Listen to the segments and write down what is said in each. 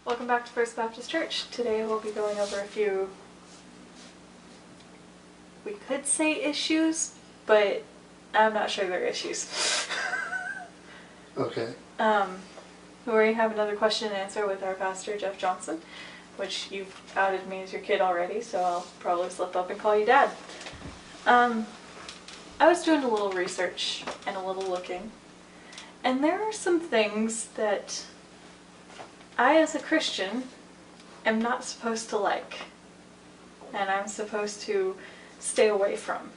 Welcome back to First Baptist Church. Today we'll be going over a few, we could say issues, but I'm not sure they're issues. Okay. We already have another question and answer with our pastor, Jeff Johnson, which you've outed me as your kid already, so I'll probably slip up and call you Dad. I was doing a little research and a little looking, and there are some things that I, as a Christian, am not supposed to like, and I'm supposed to stay away from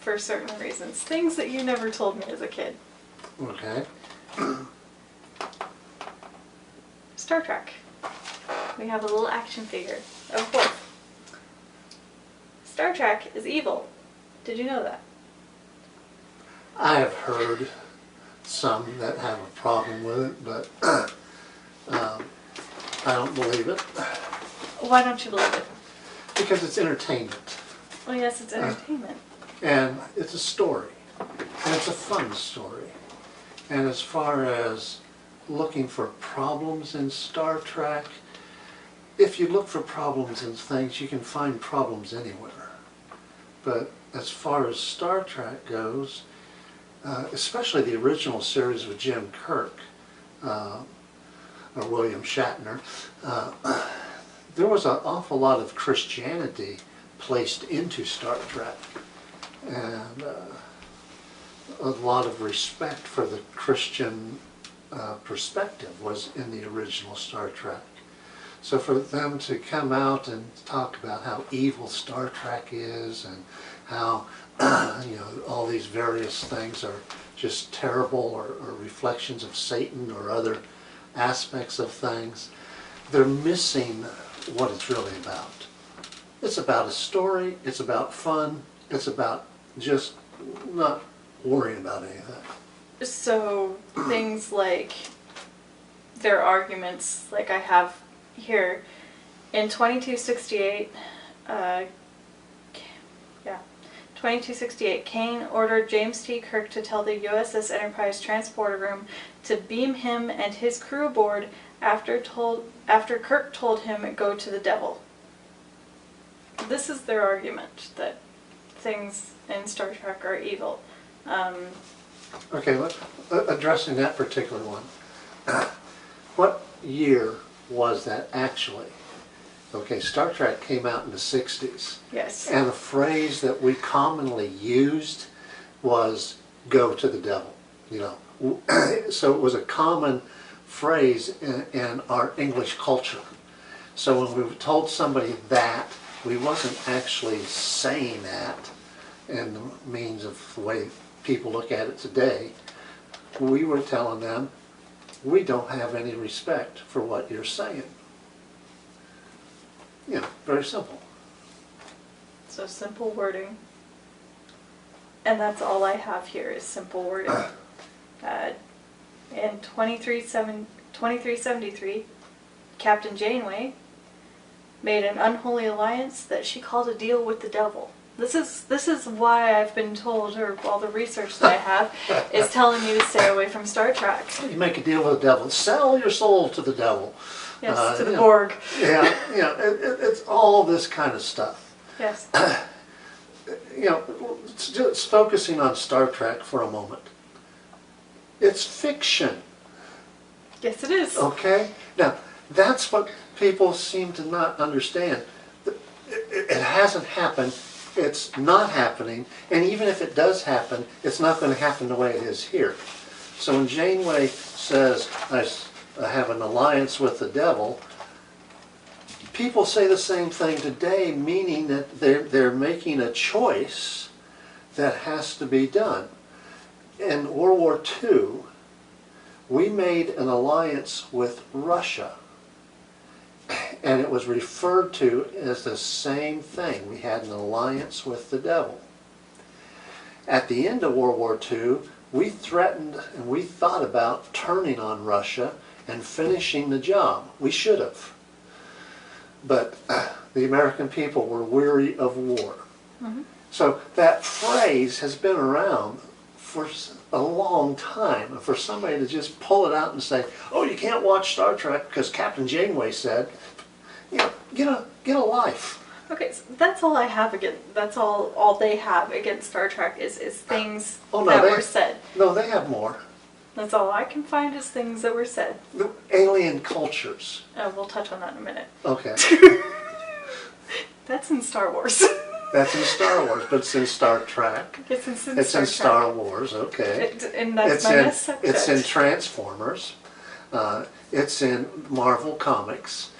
for certain reasons. Things that you never told me as a kid. Okay. Star Trek. We have a little action figure of Worf. Star Trek is evil. Did you know that? I have heard some that have a problem with it, but I don't believe it. Why don't you believe it? Because it's entertainment. Well, yes, it's entertainment. And it's a story. And it's a fun story. And as far as looking for problems in Star Trek, if you look for problems in things, you can find problems anywhere. But as far as Star Trek goes, especially the original series with Jim Kirk, or William Shatner, there was an awful lot of Christianity placed into Star Trek, and a lot of respect for the Christian perspective was in the original Star Trek. So for them to come out and talk about how evil Star Trek is and how all these various things are just terrible or reflections of Satan or other aspects of things, they're missing what it's really about. It's about a story, it's about fun, it's about just not worrying about anything. So things like their arguments, like I have here, in 2268, 2268, Kane ordered James T. Kirk to tell the USS Enterprise transporter room to beam him and his crew aboard after Kirk told him go to the devil. This is their argument, that things in Star Trek are evil. Okay, addressing that particular one. What year was that actually? Okay, Star Trek came out in the 60s. Yes. And the phrase that we commonly used was go to the devil, So it was a common phrase in our English culture. So when we told somebody that, we wasn't actually saying that in the means of the way people look at it today. We were telling them, we don't have any respect for what you're saying. Very simple. So simple wording. And that's all I have here is simple wording. In 2373, Captain Janeway made an unholy alliance that she called a deal with the devil. This is why I've been told, or all the research that I have is telling me to stay away from Star Trek. You make a deal with the devil. Sell your soul to the devil. Yes, to the Borg. It's all this kind of stuff. Yes. Just focusing on Star Trek for a moment. It's fiction. Yes, it is. Okay? Now, that's what people seem to not understand. It hasn't happened. It's not happening. And even if it does happen, it's not going to happen the way it is here. So when Janeway says, I have an alliance with the devil, people say the same thing today, meaning that they're making a choice that has to be done. In World War II, we made an alliance with Russia, and it was referred to as the same thing. We had an alliance with the devil. At the end of World War II, we threatened and we thought about turning on Russia and finishing the job. We should have. But the American people were weary of war. Mm-hmm. So that phrase has been around for a long time. For somebody to just pull it out and say, "Oh, you can't watch Star Trek because Captain Janeway said," you know, get a life. Okay, so that's all I have against. That's all they have against Star Trek is things Oh, no, that they- were said. No, they have more. That's all I can find is things that were said. The alien cultures. We'll touch on that in a minute. Okay, That's in Star Wars. that's in Star Wars, but it's in Star Trek. It's in Star It's in Trek. Star Wars. Okay. And that's It's my in next subject. it's in Transformers. It's in Marvel Comics.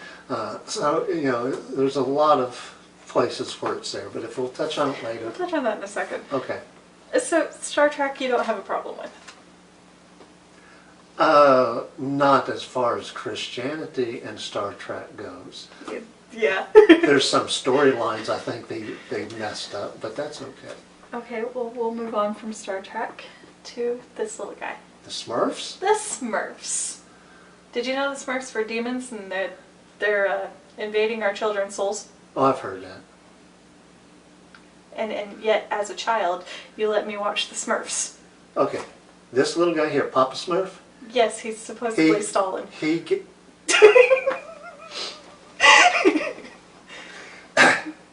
So you know, there's a lot of places where it's there. But if we'll touch on it later. We'll touch on that in a second. Okay. So Star Trek, you don't have a problem with. Not as far as Christianity and Star Trek goes. Yeah. There's some storylines I think they messed up, but that's okay. Okay, well, we'll move on from Star Trek to this little guy. The Smurfs? The Smurfs. Did you know the Smurfs were demons and they're invading our children's souls? Oh, I've heard that. And yet, as a child, you let me watch the Smurfs. Okay. This little guy here, Papa Smurf, Yes, he's supposedly He- Stalin. he get,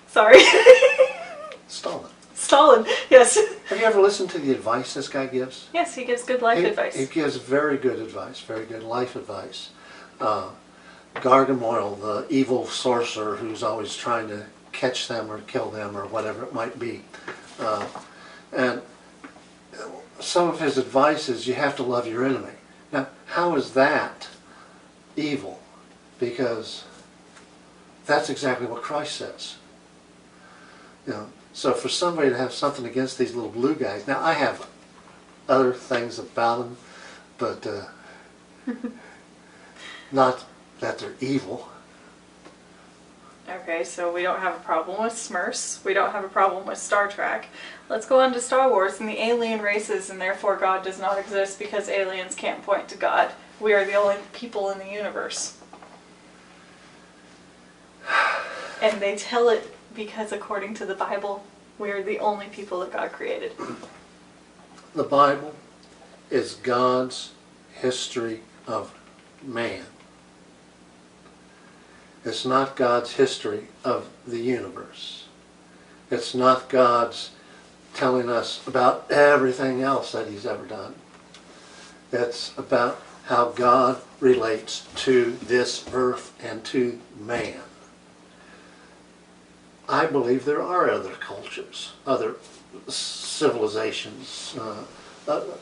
Sorry. Stalin. Stalin, yes. Have you ever listened to the advice this guy gives? Yes, he gives good life He advice. gives very good advice, very good life advice. Gargamel, the evil sorcerer who's always trying to catch them or kill them or whatever it might be. And some of his advice is you have to love your enemy. Now, how is that evil? Because that's exactly what Christ says. You know, so for somebody to have something against these little blue guys, now I have other things about them, but not that they're evil. Okay, so we don't have a problem with Smurfs. We don't have a problem with Star Trek. Let's go on to Star Wars and the alien races, and therefore God does not exist because aliens can't point to God. We are the only people in the universe. And they tell it because according to the Bible, we are the only people that God created. The Bible is God's history of man. It's not God's history of the universe. It's not God's telling us about everything else that He's ever done. It's about how God relates to this earth and to man. I believe there are other cultures, other civilizations.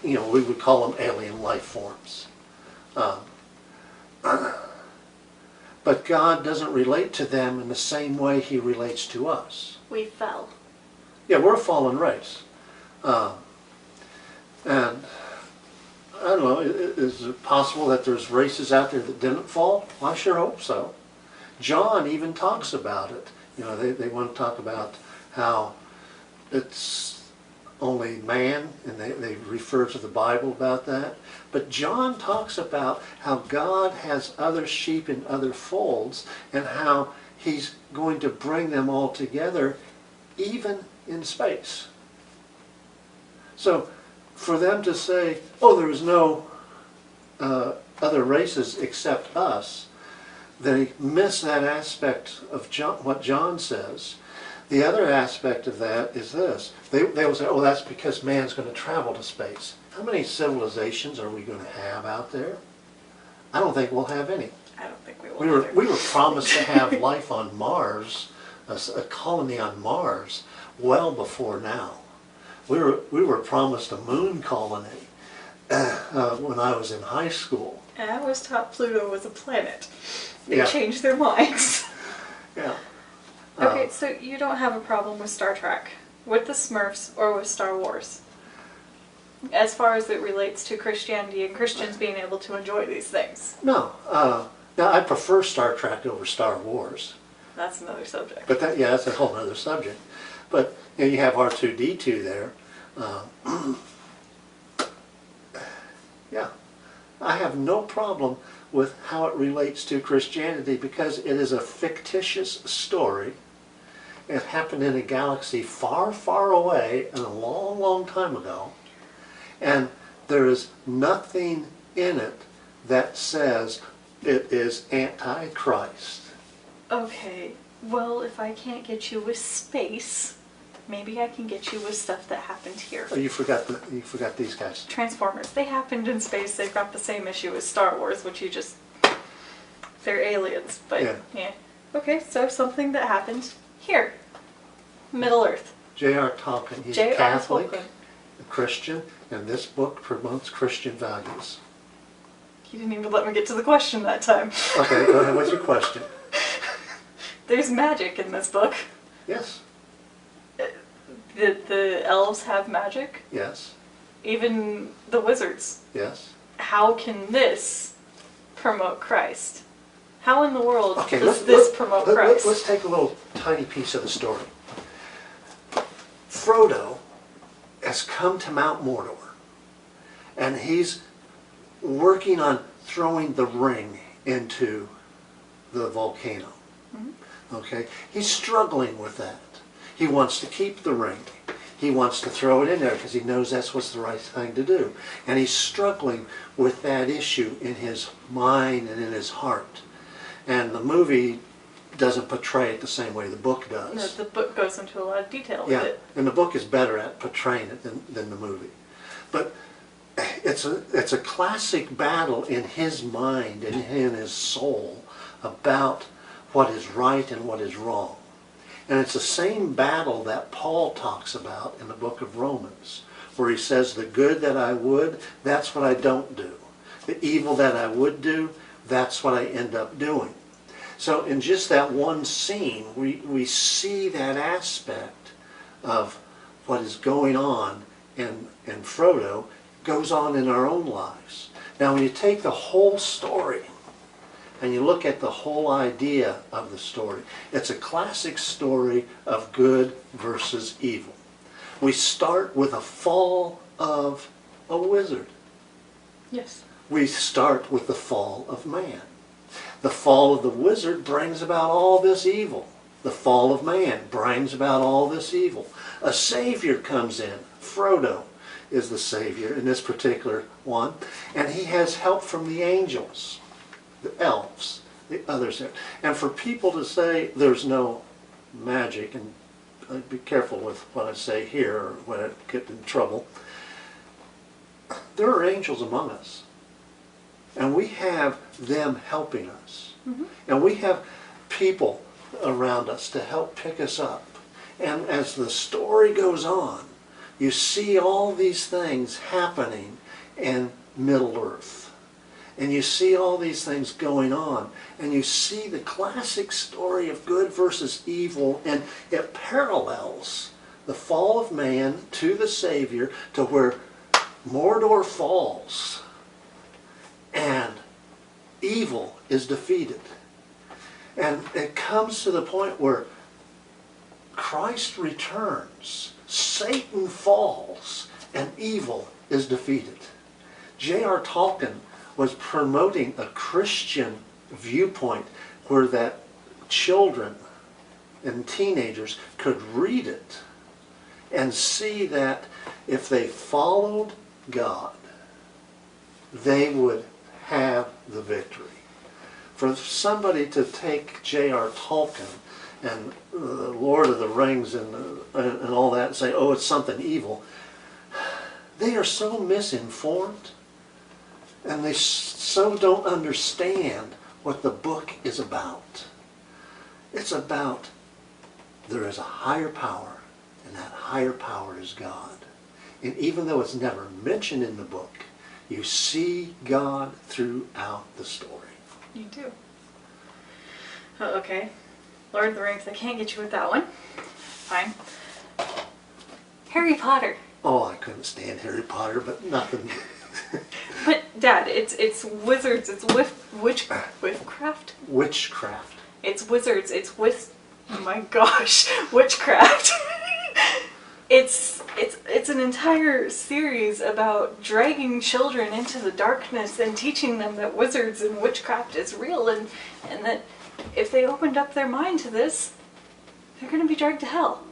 You know, we would call them alien life forms. But God doesn't relate to them in the same way He relates to us. We fell. Yeah, we're a fallen race. And I don't know, is it possible that there's races out there that didn't fall? I sure hope so. John even talks about it. You know, they want to talk about how it's only man, and they refer to the Bible about that. But John talks about how God has other sheep in other folds, and how He's going to bring them all together, even in space. So, for them to say, oh, there's no other races except us, they miss that aspect of what John says. The other aspect of that is this. They will say, oh, that's because man's going to travel to space. How many civilizations are we going to have out there? I don't think we'll have any. I don't think we will. We were promised to have life on Mars, a colony on Mars, well before now. We were promised a moon colony when I was in high school. And I was taught Pluto was a planet. They Yeah. changed their minds. Yeah. Okay, so you don't have a problem with Star Trek, with the Smurfs, or with Star Wars, as far as it relates to Christianity and Christians being able to enjoy these things. No. Now, I prefer Star Trek over Star Wars. That's another subject. But that's a whole other subject. But you know, you have R2-D2 there. Yeah. I have no problem with how it relates to Christianity because it is a fictitious story. It happened in a galaxy far, far away and a long, long time ago. And there is nothing in it that says it is anti-Christ. Okay, well, if I can't get you with space, maybe I can get you with stuff that happened here. Oh, you forgot these guys. Transformers. They happened in space. They've got the same issue as Star Wars, which you just... They're aliens, but yeah. Okay, so something that happened here. Middle Earth. J.R. Tolkien, he's a Catholic, a Christian, and this book promotes Christian values. You didn't even let me get to the question that time. Okay, go ahead. What's your question? There's magic in this book. Yes. The elves have magic. Yes. Even the wizards. Yes. How can this promote Christ? How in the world Okay, does this promote Christ? Let's take a little tiny piece of the story. Frodo has come to Mount Mordor, and he's working on throwing the ring into the volcano. Mm-hmm. Okay? He's struggling with that. He wants to keep the ring. He wants to throw it in there because he knows that's what's the right thing to do. And he's struggling with that issue in his mind and in his heart. And the movie doesn't portray it the same way the book does. No, the book goes into a lot of detail with Yeah, it. and the book is better at portraying it than the movie. But it's a classic battle in his mind and in his soul about what is right and what is wrong. And it's the same battle that Paul talks about in the book of Romans, where he says, the good that I would, that's what I don't do. The evil that I would do, that's what I end up doing. So in just that one scene, we see that aspect of what is going on, and Frodo goes on in our own lives. Now when you take the whole story and you look at the whole idea of the story, it's a classic story of good versus evil. We start with a fall of a wizard. Yes. We start with the fall of man. The fall of the wizard brings about all this evil. The fall of man brings about all this evil. A savior comes in. Frodo is the savior in this particular one. And he has help from the angels, the elves, the others there. And for people to say there's no magic, and I'd be careful with what I say here or when I get in trouble, there are angels among us. And we have them helping us. Mm-hmm. And we have people around us to help pick us up. And as the story goes on, you see all these things happening in Middle-earth. And you see all these things going on. And you see the classic story of good versus evil. And it parallels the fall of man to the Savior to where Mordor falls. And evil is defeated. And it comes to the point where Christ returns, Satan falls, and evil is defeated. J.R. Tolkien was promoting a Christian viewpoint where that children and teenagers could read it and see that if they followed God, they would have the victory. For somebody to take J.R. Tolkien and the Lord of the Rings and all that and say, oh, it's something evil, they are so misinformed and they so don't understand what the book is about. It's about there is a higher power, and that higher power is God. And even though it's never mentioned in the book, you see God throughout the story. You do. Oh, okay. Lord of the Rings, I can't get you with that one. Fine. Harry Potter. Oh, I couldn't stand Harry Potter, but nothing. But Dad, it's wizards, it's witchcraft? Witchcraft. It's wizards, oh my gosh, witchcraft. It's an entire series about dragging children into the darkness and teaching them that wizards and witchcraft is real, and that if they opened up their mind to this, they're going to be dragged to hell.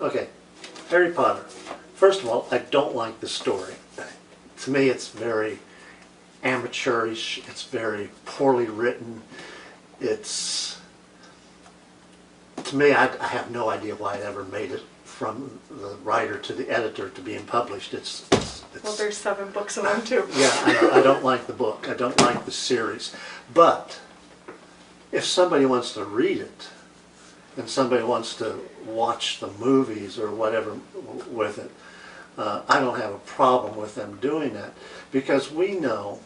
Okay, Harry Potter. First of all, I don't like the story. To me, it's very amateurish. It's very poorly written. It's, to me, I have no idea why it ever made it from the writer to the editor to being published. Well, there's 7 books of them too. Yeah, I don't like the book. I don't like the series. But if somebody wants to read it, and somebody wants to watch the movies or whatever with it, I don't have a problem with them doing that, because we know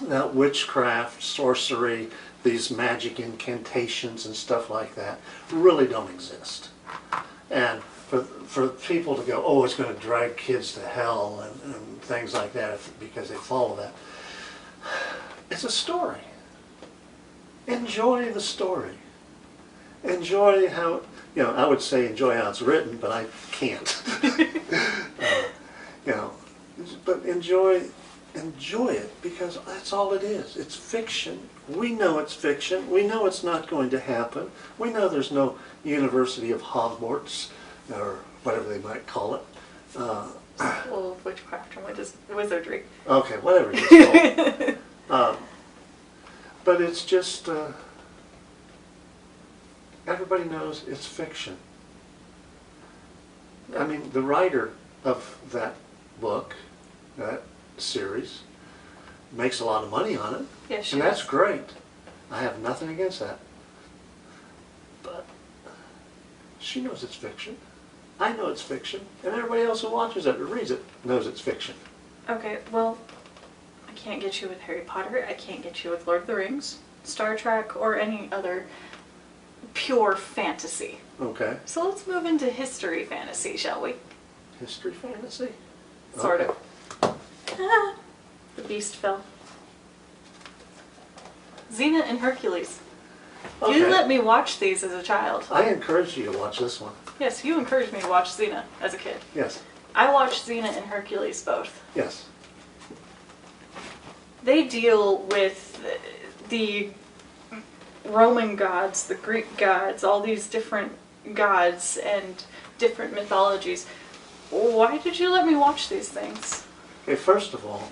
that witchcraft, sorcery, these magic incantations and stuff like that really don't exist. And for people to go, oh, it's going to drag kids to hell and things like that because they follow that, it's a story. Enjoy the story. Enjoy how, I would say enjoy how it's written, but I can't. But enjoy it, because that's all it is. It's fiction. We know it's fiction. We know it's not going to happen. We know there's no University of Hogwarts, or whatever they might call it. Well, witchcraft and wizardry. Okay, whatever it's called. But it's just, everybody knows it's fiction. I mean, the writer of that book, that series, makes a lot of money on it. Yes, she and that's does. great. I have nothing against that. But she knows it's fiction. I know it's fiction. And everybody else who watches it or reads it knows it's fiction. Okay, well, I can't get you with Harry Potter. I can't get you with Lord of the Rings, Star Trek, or any other pure fantasy. Okay. So let's move into history fantasy, shall we? History fantasy? Sort Okay. of. Ah, the beast fell. Xena and Hercules. Okay. You let me watch these as a child. I encourage you to watch this one. Yes, you encouraged me to watch Xena as a kid. Yes. I watched Xena and Hercules both. Yes. They deal with the Roman gods, the Greek gods, all these different gods and different mythologies. Why did you let me watch these things? Okay, first of all,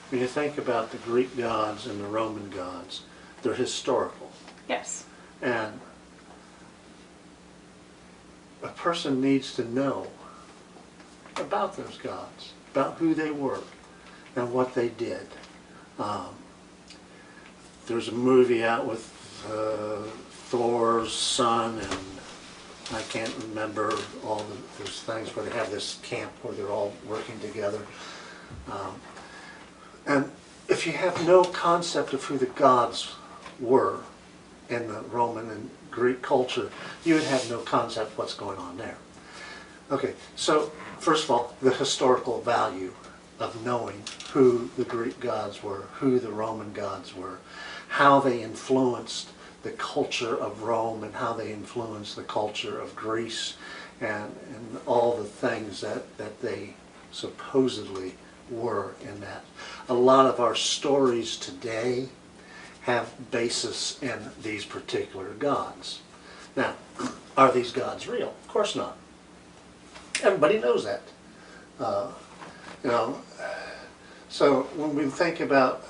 when you think about the Greek gods and the Roman gods, they're historical. Yes. And a person needs to know about those gods, about who they were and what they did. There's a movie out with Thor's son, and I can't remember all those things where they have this camp where they're all working together. And if you have no concept of who the gods were in the Roman and Greek culture, you would have no concept of what's going on there. Okay, so first of all, the historical value of knowing who the Greek gods were, who the Roman gods were, how they influenced the culture of Rome and how they influenced the culture of Greece, and all the things that they supposedly were in that. A lot of our stories today have basis in these particular gods. Now, are these gods real? Of course not. Everybody knows that. So when we think about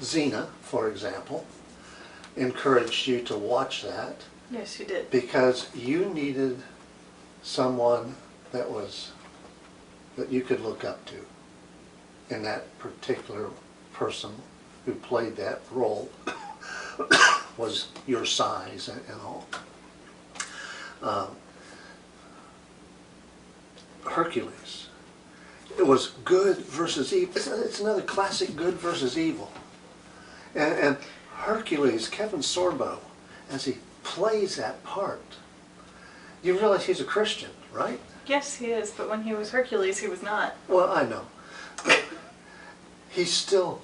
Xena, for example, encouraged you to watch that Yes, you did. because you needed someone that you could look up to, and that particular person who played that role was your size and all. Hercules. It was good versus evil. It's another classic good versus evil. And Hercules, Kevin Sorbo, as he plays that part, you realize he's a Christian, right? Yes, he is, but when he was Hercules, he was not. Well, I know. But he still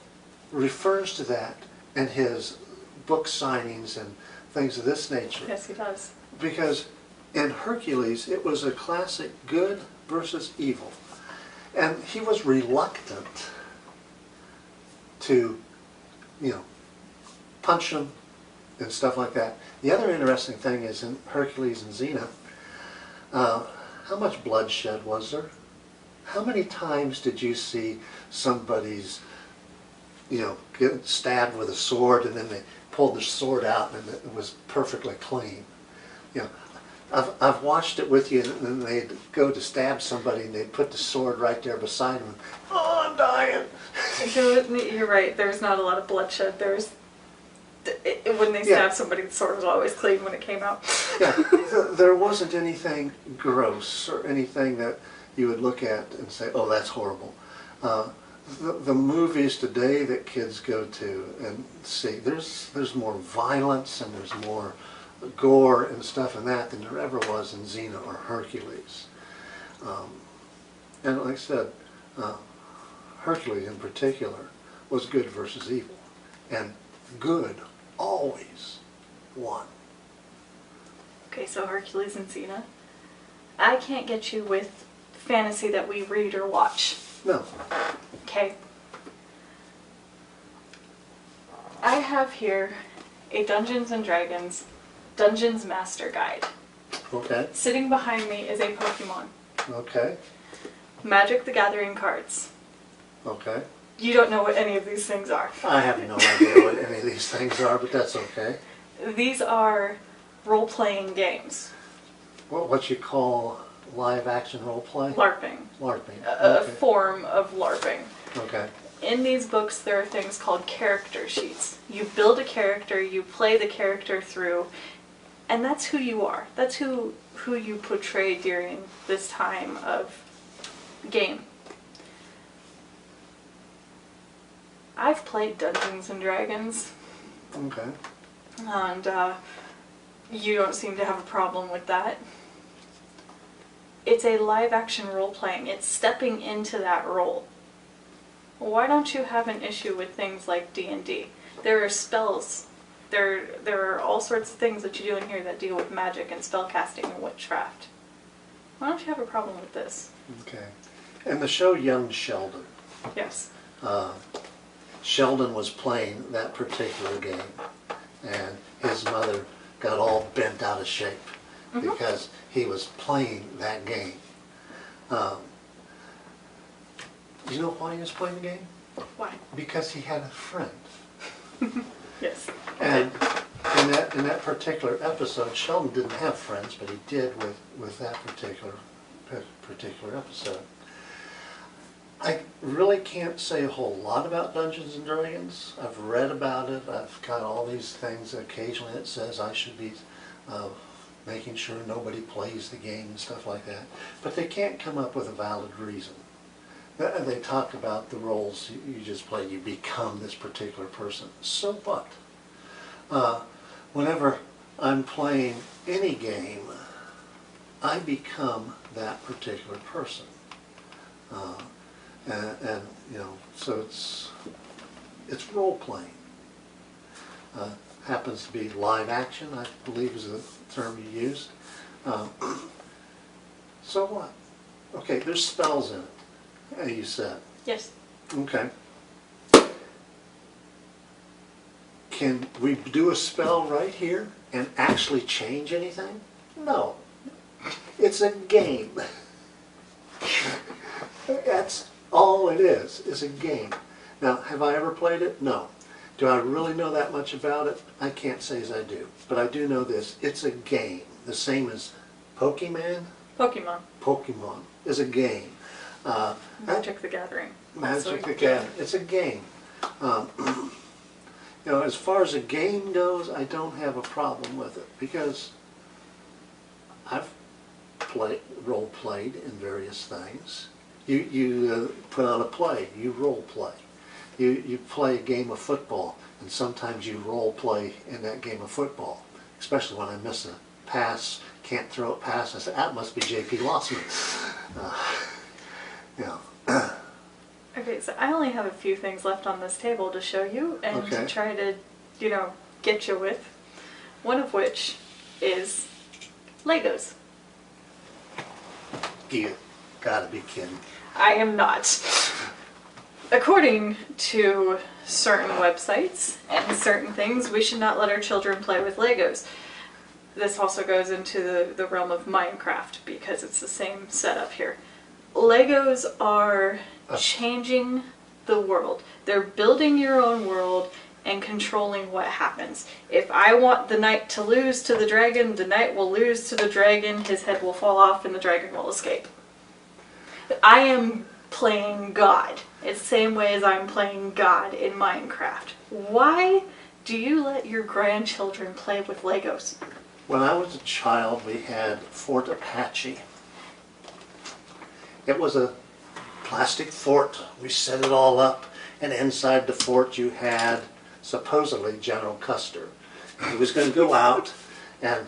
refers to that in his book signings and things of this nature. Yes, he does. Because in Hercules, it was a classic good versus evil. And he was reluctant to, punch him and stuff like that. The other interesting thing is in Hercules and Xena, how much bloodshed was there? How many times did you see somebody's, get stabbed with a sword and then they pulled the sword out and it was perfectly clean? You know, I've watched it with you, and then they'd go to stab somebody and they'd put the sword right there beside them. Oh, I'm dying. You're right, there's not a lot of bloodshed. When they stabbed somebody, the sword was always clean when it came out. Yeah, there wasn't anything gross or anything that you would look at and say, oh, that's horrible. The movies today that kids go to and see, there's more violence and there's more gore and stuff in that than there ever was in Xena or Hercules. And like I said, Hercules in particular was good versus evil. And good always won. Okay, so Hercules and Xena. I can't get you with fantasy that we read or watch. No. Okay. I have here a Dungeons and Dragons Dungeons Master Guide. Okay. Sitting behind me is a Pokemon. Okay. Magic the Gathering cards. Okay. You don't know what any of these things are. I have no idea what any of these things are, but that's okay. These are role-playing games. What you call live action role play? LARPing. LARPing. A Okay. form of LARPing. Okay. In these books, there are things called character sheets. You build a character, you play the character through, and that's who you are. That's who you portray during this time of game. I've played Dungeons and Dragons, Okay. and you don't seem to have a problem with that. It's a live action role playing. It's stepping into that role. Why don't you have an issue with things like D&D? There are spells. There are all sorts of things that you do in here that deal with magic and spell casting and witchcraft. Why don't you have a problem with this? Okay. And the show Young Sheldon. Yes. Sheldon was playing that particular game, and his mother got all bent out of shape because he was playing that game. Do you know why he was playing the game? Why? Because he had a friend. Yes. And in that particular episode, Sheldon didn't have friends, but he did with that particular episode. I really can't say a whole lot about Dungeons and Dragons. I've read about it. I've got all these things. Occasionally it says I should be making sure nobody plays the game and stuff like that. But they can't come up with a valid reason. They talk about the roles you just play. You become this particular person. So what? Whenever I'm playing any game, I become that particular person. And so it's role playing. Happens to be live action, I believe is the term you used. So what? Okay, there's spells in it, you said. Yes. Okay. Can we do a spell right here and actually change anything? No. It's a game. That's all it is a game. Now, have I ever played it? No. Do I really know that much about it? I can't say as I do. But I do know this. It's a game. The same as Pokemon. Pokemon is a game. Magic the Gathering. Magic the Gathering. It's a game. As far as a game goes, I don't have a problem with it because I've role played in various things. You put on a play, you role play. You play a game of football, and sometimes you role play in that game of football. Especially when I miss a pass, can't throw it past, I say, that must be J.P. Lossman. Okay, so I only have a few things left on this table to show you and to try to, get you with. One of which is Legos. You gotta be kidding. I am not. According to certain websites and certain things, we should not let our children play with Legos. this also goes into the realm of Minecraft because it's the same setup here. Legos are changing the world. They're building your own world and controlling what happens. If I want the knight to lose to the dragon, the knight will lose to the dragon, his head will fall off, and the dragon will escape. I am playing God. It's the same way as I'm playing God in Minecraft. Why do you let your grandchildren play with Legos? When I was a child, we had Fort Apache. It was a plastic fort. We set it all up, and inside the fort you had supposedly General Custer. He was going to go out and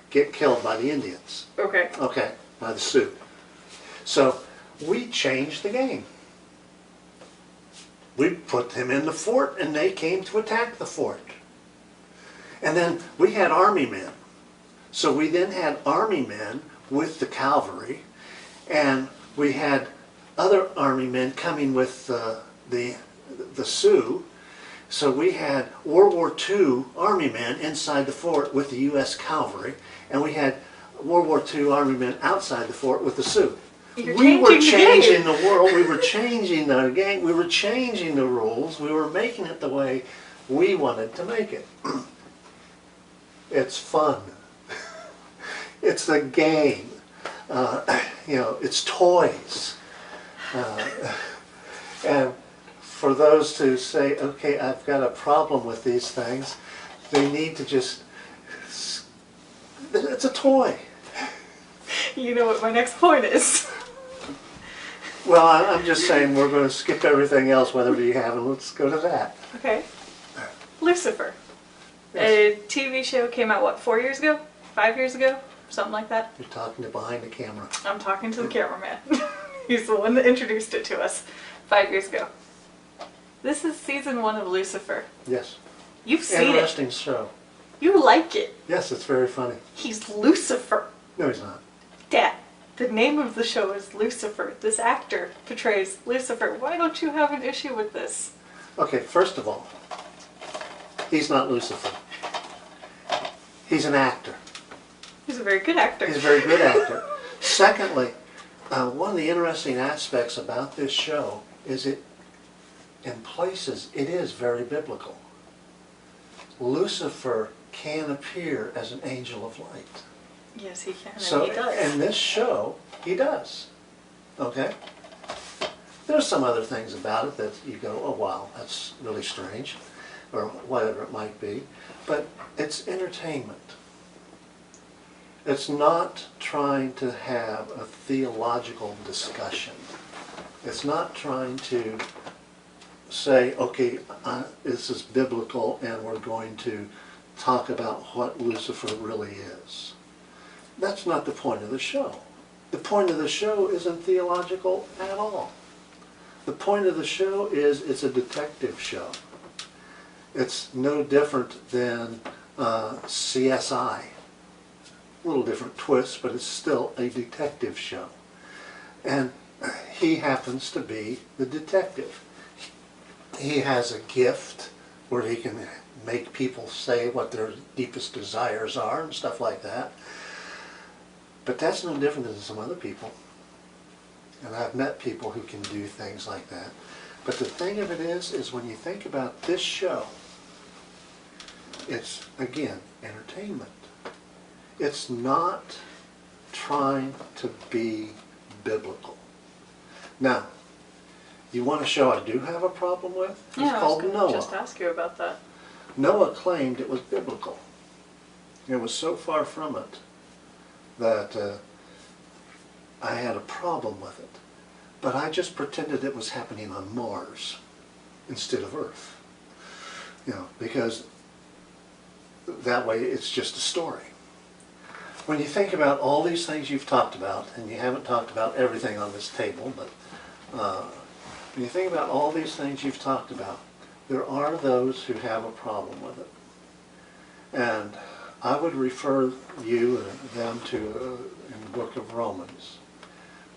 get killed by the Indians. Okay. Okay, by the Sioux. So we changed the game. We put them in the fort and they came to attack the fort. And then we had army men. So we then had army men with the cavalry, and we had other army men coming with the Sioux. So we had World War II army men inside the fort with the U.S. cavalry, and we had World War II army men outside the fort with the Sioux. We were changing the world, we were changing the game, we were changing the rules, we were making it the way we wanted to make it. It's fun. It's a game. It's toys. And for those who say, okay, I've got a problem with these things, they need to just, it's a toy. You know what my next point is. Well, I'm just saying we're going to skip everything else, whatever you have, and let's go to that. Okay. Lucifer. Yes. A TV show came out, what, 4 years ago? 5 years ago? Something like that? You're talking to behind the camera. I'm talking to the cameraman. He's the one that introduced it to us 5 years ago. This is season 1 of Lucifer. Yes. You've seen it. Interesting show. You like it. Yes, it's very funny. He's Lucifer. No, he's not. Dad, the name of the show is Lucifer. This actor portrays Lucifer. Why don't you have an issue with this? Okay, first of all, he's not Lucifer. He's an actor. He's a very good actor. He's a very good actor. Secondly, one of the interesting aspects about this show is it, in places, it is very biblical. Lucifer can appear as an angel of light. Yes, he can, and So he does. in this show, he does. Okay? There's some other things about it that you go, oh wow, that's really strange, or whatever it might be. But it's entertainment. It's not trying to have a theological discussion. It's not trying to say, okay, this is biblical and we're going to talk about what Lucifer really is. That's not the point of the show. The point of the show isn't theological at all. The point of the show is it's a detective show. It's no different than CSI. A little different twist, but it's still a detective show. And he happens to be the detective. He has a gift where he can make people say what their deepest desires are and stuff like that. But that's no different than some other people. And I've met people who can do things like that. But the thing of it is when you think about this show, it's, again, entertainment. It's not trying to be biblical. Now, you want a show I do have a problem with? It's called Noah. I was just ask you about that. Noah claimed it was biblical. It was so far from it that I had a problem with it. But I just pretended it was happening on Mars instead of Earth. You know, because that way it's just a story. When you think about all these things you've talked about, and you haven't talked about everything on this table, but when you think about all these things you've talked about, there are those who have a problem with it. And I would refer you and them to in the book of Romans,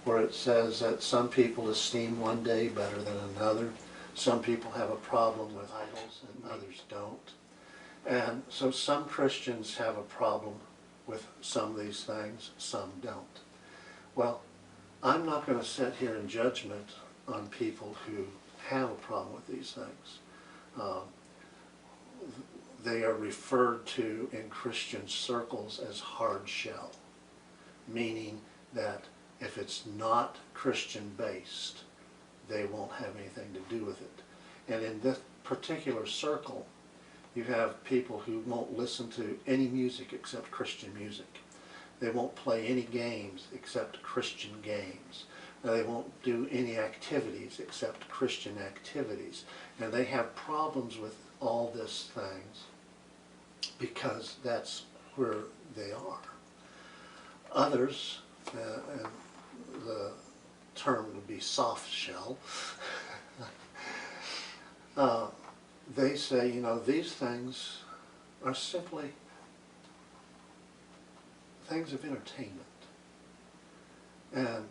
where it says that some people esteem one day better than another. Some people have a problem with idols and others don't. And so some Christians have a problem with some of these things, some don't. Well, I'm not going to sit here in judgment on people who have a problem with these things. Um, they are referred to in Christian circles as hard shell, meaning that if it's not Christian based, they won't have anything to do with it. And in this particular circle, you have people who won't listen to any music except Christian music. They won't play any games except Christian games. They won't do any activities except Christian activities. And they have problems with all these things because that's where they are. Others, and the term would be soft shell, they say, you know, these things are simply things of entertainment. And,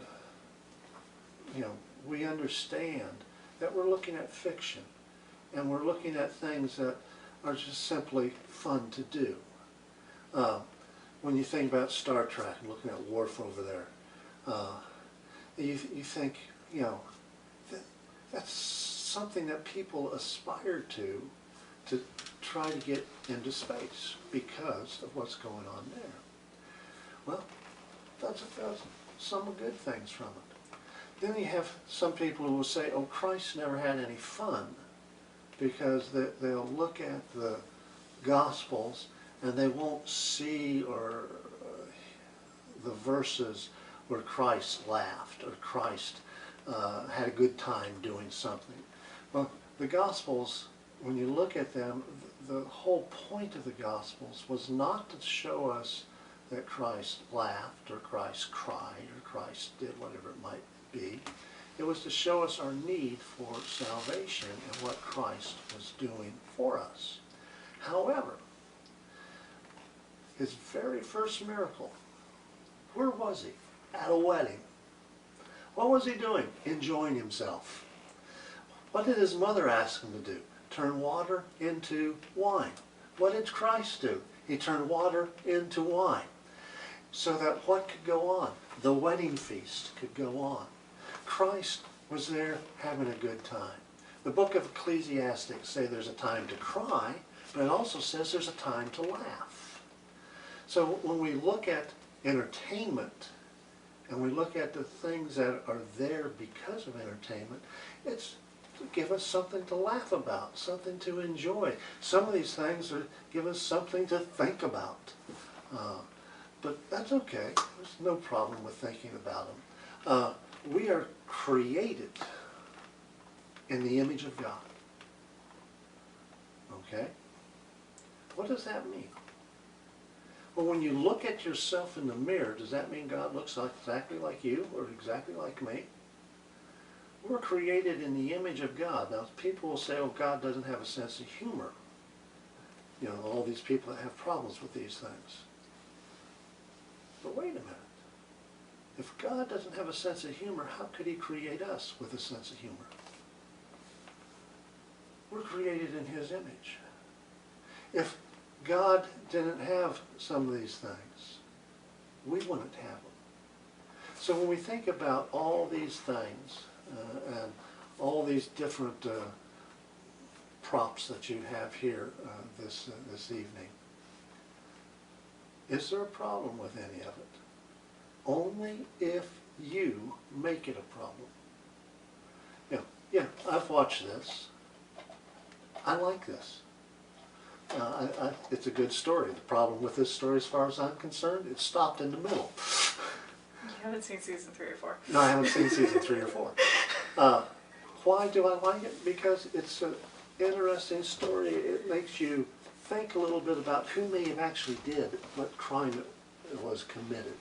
you know, we understand that we're looking at fiction and we're looking at things that are just simply fun to do. When you think about Star Trek, I'm looking at Worf over there, you think, you know, that's something that people aspire to try to get into space because of what's going on there. Well, that's some good things from it. Then you have some people who will say, oh, Christ never had any fun, because they'll look at the Gospels and they won't see or the verses where Christ laughed or Christ had a good time doing something. Well, the Gospels, when you look at them, the whole point of the Gospels was not to show us that Christ laughed or Christ cried or Christ did whatever it might be. It was to show us our need for salvation and what Christ was doing for us. However, his very first miracle, where was he? At a wedding. What was he doing? Enjoying himself. What did his mother ask him to do? Turn water into wine. What did Christ do? He turned water into wine. So that what could go on? The wedding feast could go on. Christ was there having a good time. The book of Ecclesiastes says there's a time to cry, but it also says there's a time to laugh. So when we look at entertainment and we look at the things that are there because of entertainment, it's to give us something to laugh about, something to enjoy. Some of these things give us something to think about. But that's okay. There's no problem with thinking about them. We are created in the image of God. Okay? What does that mean? Well, when you look at yourself in the mirror, does that mean God looks exactly like you or exactly like me? We're created in the image of God. Now, people will say, oh, God doesn't have a sense of humor. You know, all these people that have problems with these things. But wait a minute. If God doesn't have a sense of humor, how could he create us with a sense of humor? We're created in his image. If God didn't have some of these things, we wouldn't have them. So when we think about all these things and all these different props that you have here this evening, is there a problem with any of it? Only if you make it a problem. Yeah, I've watched this. I like this. It's a good story. The problem with this story, as far as I'm concerned, it stopped in the middle. You haven't seen season 3 or 4. No, I haven't seen season 3 or 4. Why do I like it? Because it's an interesting story. It makes you think a little bit about who may have actually did what crime was committed.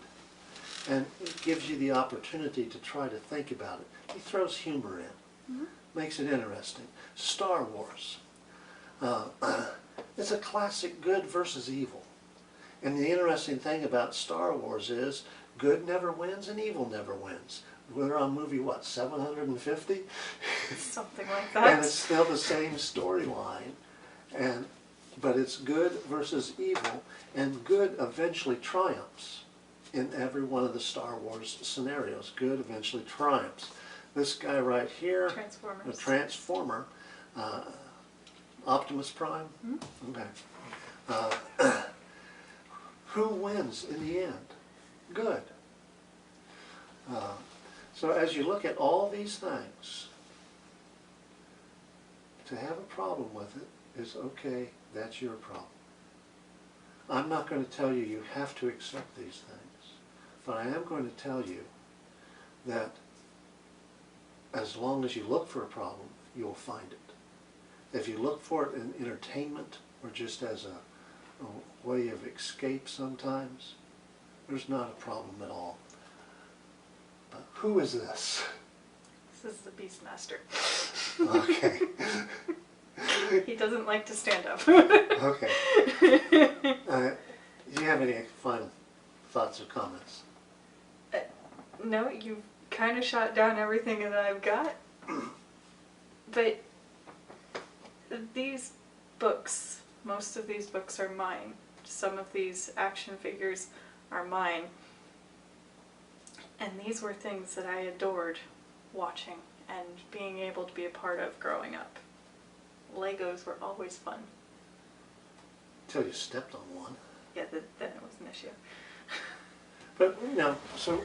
And it gives you the opportunity to try to think about it. He throws humor in. Makes it interesting. Star Wars. It's a classic good versus evil. And the interesting thing about Star Wars is good never wins and evil never wins. We're on movie, what, 750? Something like that. And it's still the same storyline. And But it's good versus evil, and good eventually triumphs in every one of the Star Wars scenarios. Good eventually triumphs. This guy right here, Transformers. a Transformer, Optimus Prime. Okay. Who wins in the end? Good. So as you look at all these things, to have a problem with it is okay, that's your problem. I'm not going to tell you you have to accept these things, but I am going to tell you that as long as you look for a problem, you'll find it. If you look for it in entertainment or just as a way of escape sometimes, there's not a problem at all. But who is this? This is the Beastmaster. Okay. He doesn't like to stand up. Okay. Do you have any final thoughts or comments? No, you've kind of shot down everything that I've got. But these books, most of these books are mine. Some of these action figures are mine. And these were things that I adored watching and being able to be a part of growing up. Legos were always fun. Until you stepped on one. Yeah, then it was an issue. But, you know, so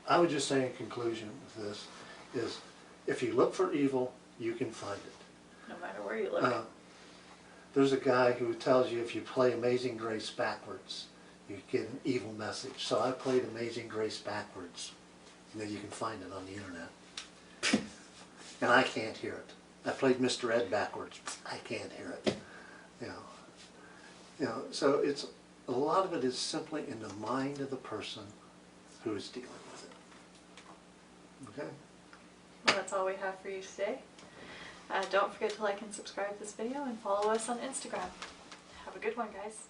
I would just say in conclusion with this is if you look for evil, you can find it. No matter where you look. There's a guy who tells you if you play Amazing Grace backwards, you get an evil message. So I played Amazing Grace backwards. You know, you can find it on the internet. And I can't hear it. I played Mr. Ed backwards. I can't hear it. You know, so it's a lot of it is simply in the mind of the person who is dealing with it. Okay? Well, that's all we have for you today. Don't forget to like and subscribe this video and follow us on Instagram. Have a good one, guys.